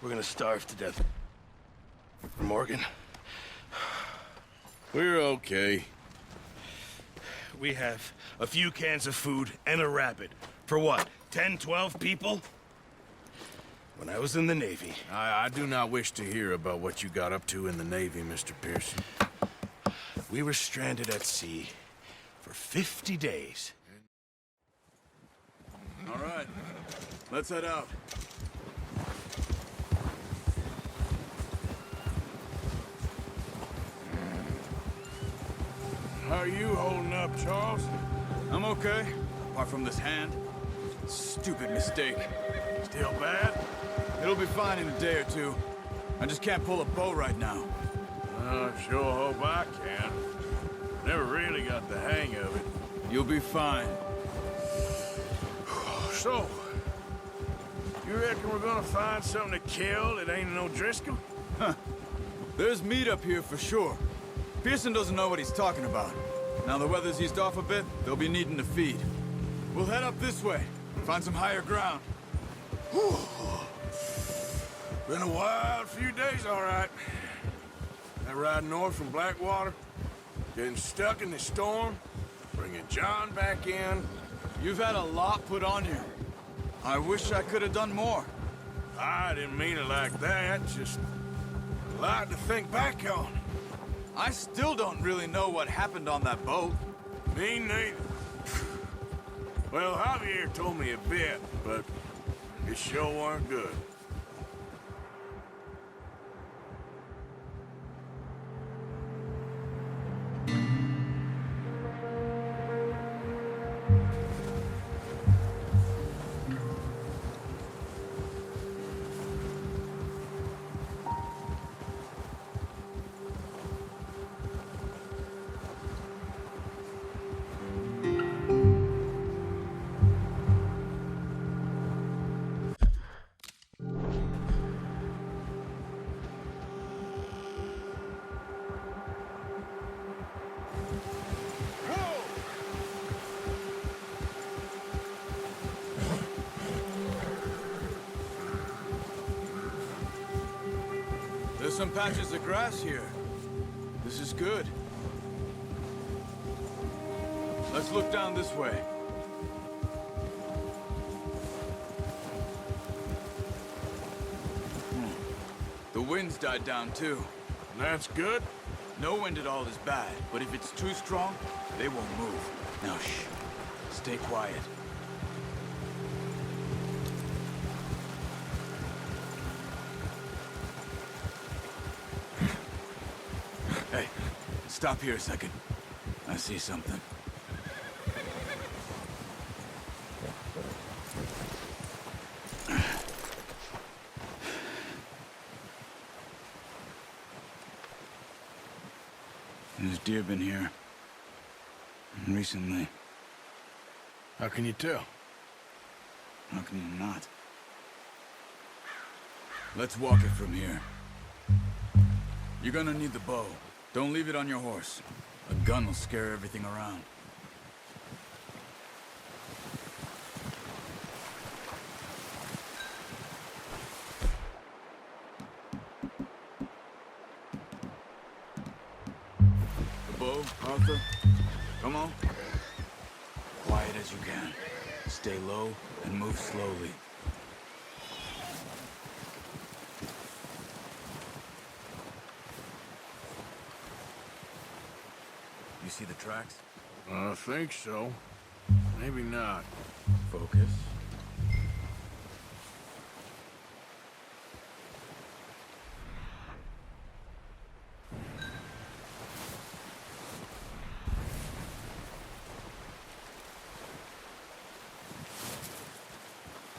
we're gonna starve to death. Morgan? We're okay. We have a few cans of food and a rabbit. For what, 10, 12 people? When I was in the Navy... I do not wish to hear about what you got up to in the Navy, Mr. Pearson. We were stranded at sea for 50 days. All right, let's head out. How are you holding up, Charles? I'm okay, apart from this hand. Stupid mistake. Still bad? It'll be fine in a day or two. I just can't pull a bow right now. I sure hope I can. Never really got the hang of it. You'll be fine. So, you reckon we're gonna find something to kill that ain't no Driscoll? Huh. There's meat up here for sure. Pearson doesn't know what he's talking about. Now the weather's eased off a bit, they'll be needing to feed. We'll head up this way, find some higher ground. Whew. Been a wild few days, all right. That ride north from Blackwater, getting stuck in the storm, bringing John back in. You've had a lot put on you. I wish I could have done more. I didn't mean it like that, just a lot to think back on. I still don't really know what happened on that boat. Me neither. Well, Javier told me a bit, but it sure weren't good. There's some patches of grass here. This is good. Let's look down this way. The wind's died down too. That's good. No wind at all is bad, but if it's too strong, they won't move. Now shh. Stay quiet. Hey, stop here a second. I see something. There's deer been here. Recently. How can you tell? How can you not? Let's walk it from here. You're gonna need the bow. Don't leave it on your horse. A gun will scare everything around. The bow, Arthur. Come on. Quiet as you can. Stay low and move slowly. You see the tracks? I think so. Maybe not. Focus.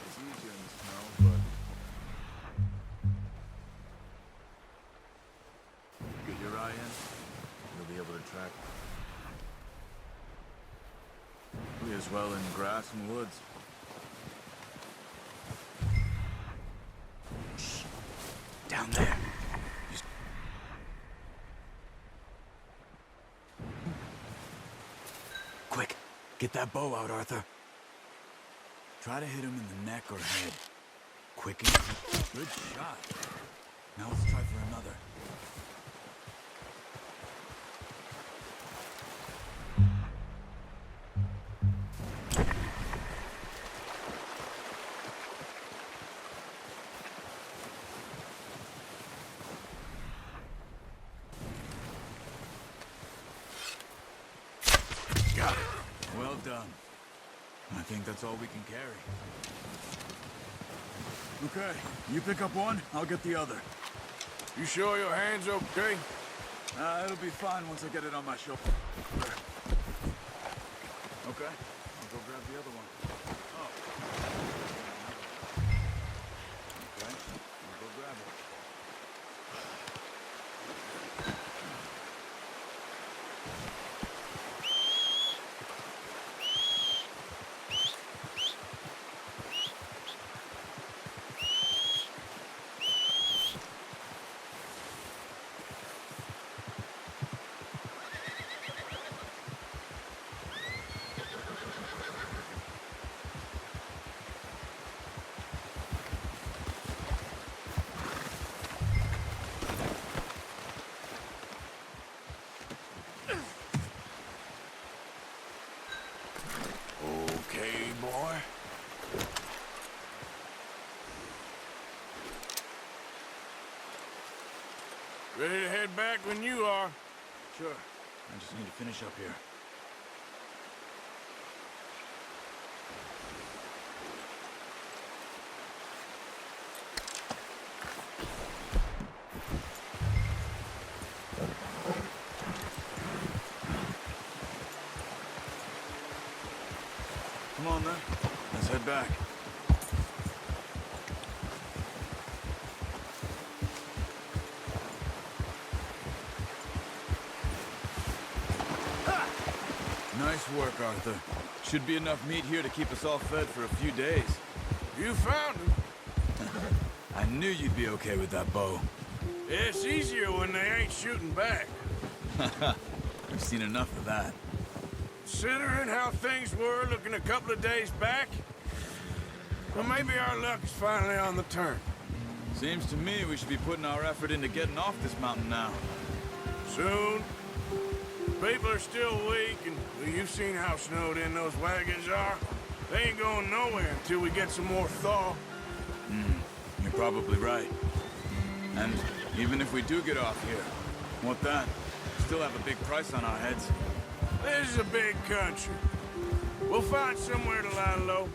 It's easier in the snow, but... Get your eye in, you'll be able to track. We as well in grass and woods. Shh. Down there. Quick, get that bow out, Arthur. Try to hit him in the neck or head. Quick. quick and good shot. Now let's try for another. Got it. Well done. I think that's all we can carry. Okay, you pick up one, I'll get the other. You sure your hand's okay? It'll be fine once I get it on my shoulder. Okay, I'll go grab the other one. Oh. Okay, I'll go grab it. Okay, boy. Ready to head back when you are. Sure, I just need to finish up here. Come on then, let's head back. Nice work, Arthur. Should be enough meat here to keep us all fed for a few days. You found him. I knew you'd be okay with that bow. It's easier when they ain't shooting back. I've seen enough of that. Considering how things were looking a couple of days back, well, maybe our luck is finally on the turn. Seems to me we should be putting our effort into getting off this mountain now. Soon. People are still weak, and well, you've seen how snowed in those wagons are. They ain't going nowhere until we get some more thaw. You're probably right. And even if we do get off here, what then? Still have a big price on our heads. This is a big country. We'll find somewhere to lie low.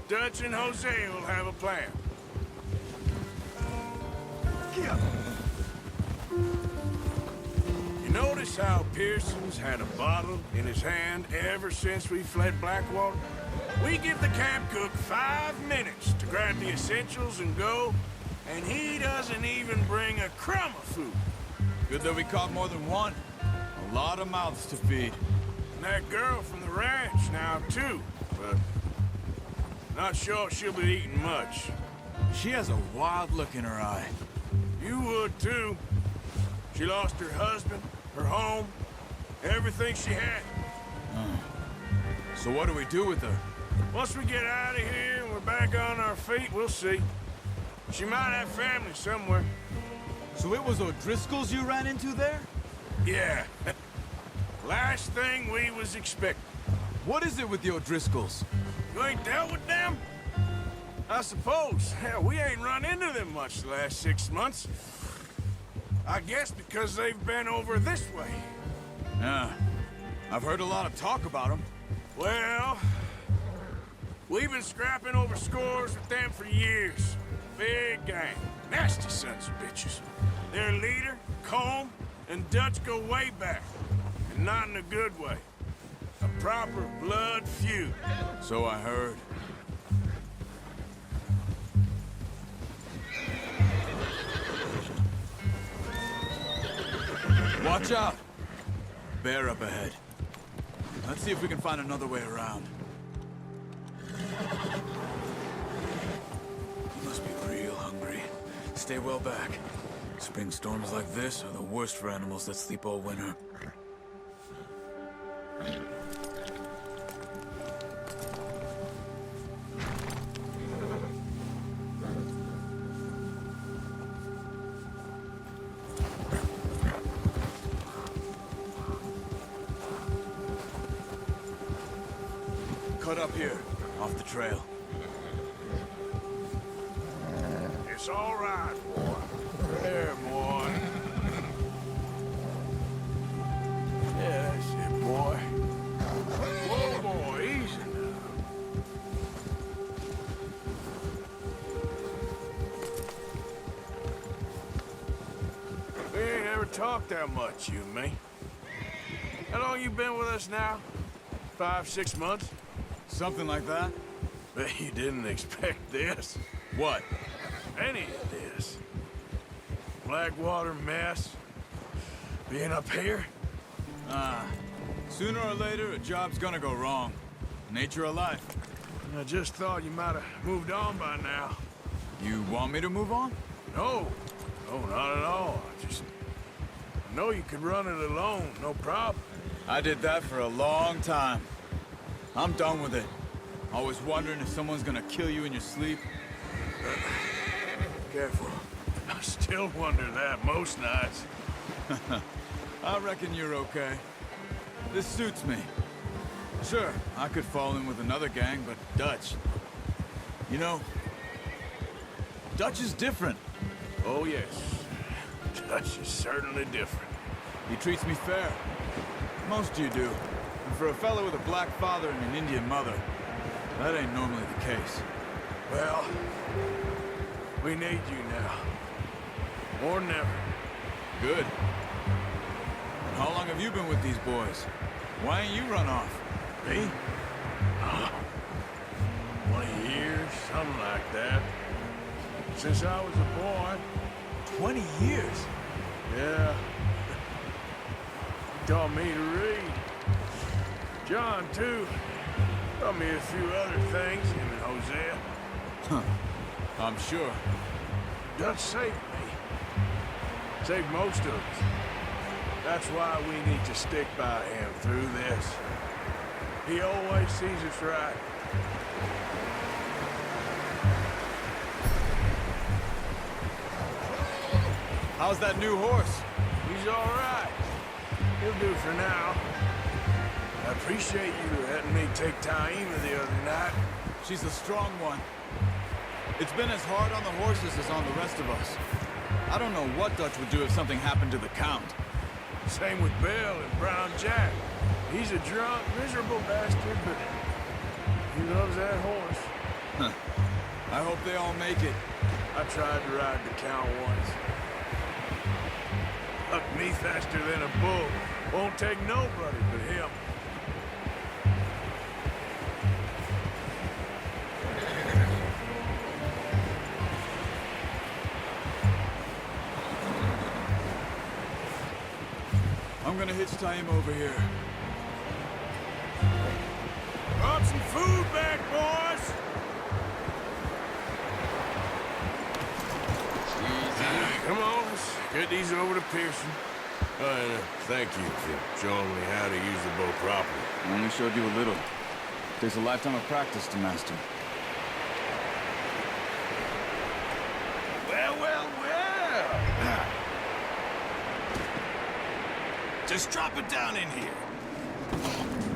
Dutch and Jose will have a plan. You notice how Pearson's had a bottle in his hand ever since we fled Blackwater? We give the camp cook 5 minutes to grab the essentials and go, and he doesn't even bring a crumb of food. Good that we caught more than one. A lot of mouths to feed. And that girl from the ranch now, too, but not sure she'll be eating much. She has a wild look in her eye. You would, too. She lost her husband, her home, everything she had. So what do we do with her? Once we get out of here and we're back on our feet, we'll see. She might have family somewhere. So it was O'Driscoll's you ran into there? Yeah. Last thing we was expecting. What is it with the O'Driscolls? You ain't dealt with them? I suppose. Hell, we ain't run into them much the last 6 months. I guess because they've been over this way. Yeah. I've heard a lot of talk about them. Well, we've been scrapping over scores with them for years. Big gang. Nasty sons of bitches. Their leader, Combe, and Dutch go way back. And not in a good way. A proper blood feud. So I heard. Watch out! Bear up ahead. Let's see if we can find another way around. You must be real hungry. Stay well back. Spring storms like this are the worst for animals that sleep all winter. cut up here, off the trail. It's all right, boy. There, boy. Yeah, that's it, boy. Whoa, boy, easy now. We ain't ever talked that much, you and me. How long you been with us now? 5, 6 months? Something like that? Bet you didn't expect this. What? Any of this. Blackwater mess. Being up here? Sooner or later, a job's gonna go wrong. Nature of life. I just thought you might have moved on by now. You want me to move on? No. No, not at all. I know you could run it alone, no problem. I did that for a long time. I'm done with it. Always wondering if someone's gonna kill you in your sleep. Careful. I still wonder that most nights. I reckon you're okay. This suits me. Sure, I could fall in with another gang, but Dutch... You know, Dutch is different. Oh, yes. Dutch is certainly different. He treats me fair. Most of you do. And for a fellow with a black father and an Indian mother, that ain't normally the case. Well, we need you now. More than ever. Good. And how long have you been with these boys? Why ain't you run off? Me? 20 years, something like that. Since I was a boy. 20 years? Yeah. He taught me to read. John, too. Taught me a few other things, him and Hosea. Huh. I'm sure. Dutch saved me. Saved most of us. That's why we need to stick by him through this. He always sees us right. How's that new horse? He's all right. He'll do for now. I appreciate you letting me take Taima the other night. She's a strong one. It's been as hard on the horses as on the rest of us. I don't know what Dutch would do if something happened to the Count. Same with Bill and Brown Jack. He's a drunk, miserable bastard, but he loves that horse. Huh. I hope they all make it. I tried to ride the Count once. Hucked me faster than a bull. Won't take nobody but him. I'm gonna hitch Taima over here. Brought some food back, boys! Come on, let's get these over to Pearson. Thank you for showing me how to use the bow properly. I only showed you a little. Takes a lifetime of practice to master. Well, well, well. Just drop it down in here.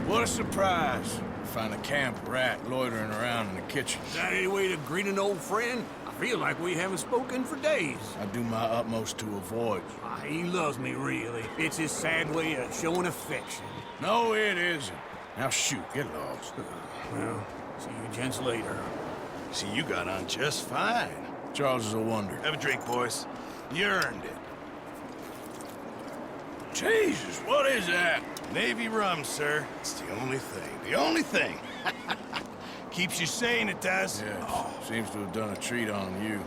What a surprise. Find a camp rat loitering around in the kitchen. Is that any way to greet an old friend? I feel like we haven't spoken for days. I do my utmost to avoid you. He loves me, really. It's his sad way of showing affection. No, it isn't. Now shoot, get lost. Well, see you gents later. See, you got on just fine. Charles is a wonder. Have a drink, boys. You earned it. Jesus, what is that? Navy rum, sir. It's the only thing. The only thing. Keeps you sane, it does. Yeah, seems to have done a treat on you.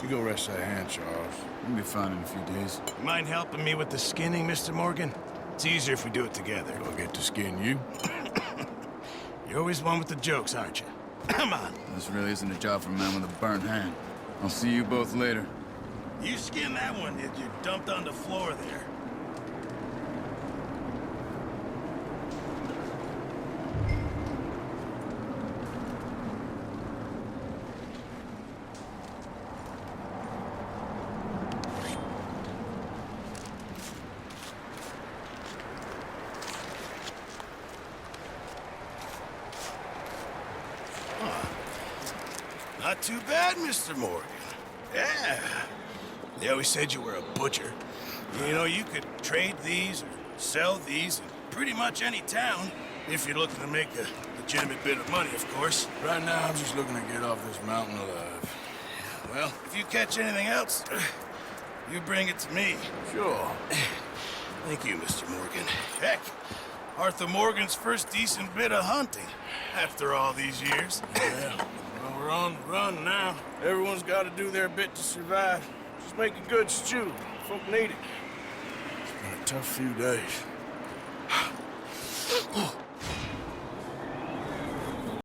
You go rest that hand, Charles. You'll be fine in a few days. You mind helping me with the skinning, Mr. Morgan? It's easier if we do it together. Do I get to skin you? You're always one with the jokes, aren't you? Come on. This really isn't a job for a man with a burnt hand. I'll see you both later. You skin that one that you dumped on the floor there. Not too bad, Mr. Morgan. Yeah. They always said you were a butcher. You know, you could trade these or sell these in pretty much any town if you're looking to make a legitimate bit of money, of course. Right now, I'm just looking to get off this mountain alive. Well, if you catch anything else, you bring it to me. Sure. Thank you, Mr. Morgan. Heck, Arthur Morgan's first decent bit of hunting after all these years. Yeah. Well, we're on the run now. Everyone's got to do their bit to survive. Just make a good stew. Folk need it. It's been a tough few days.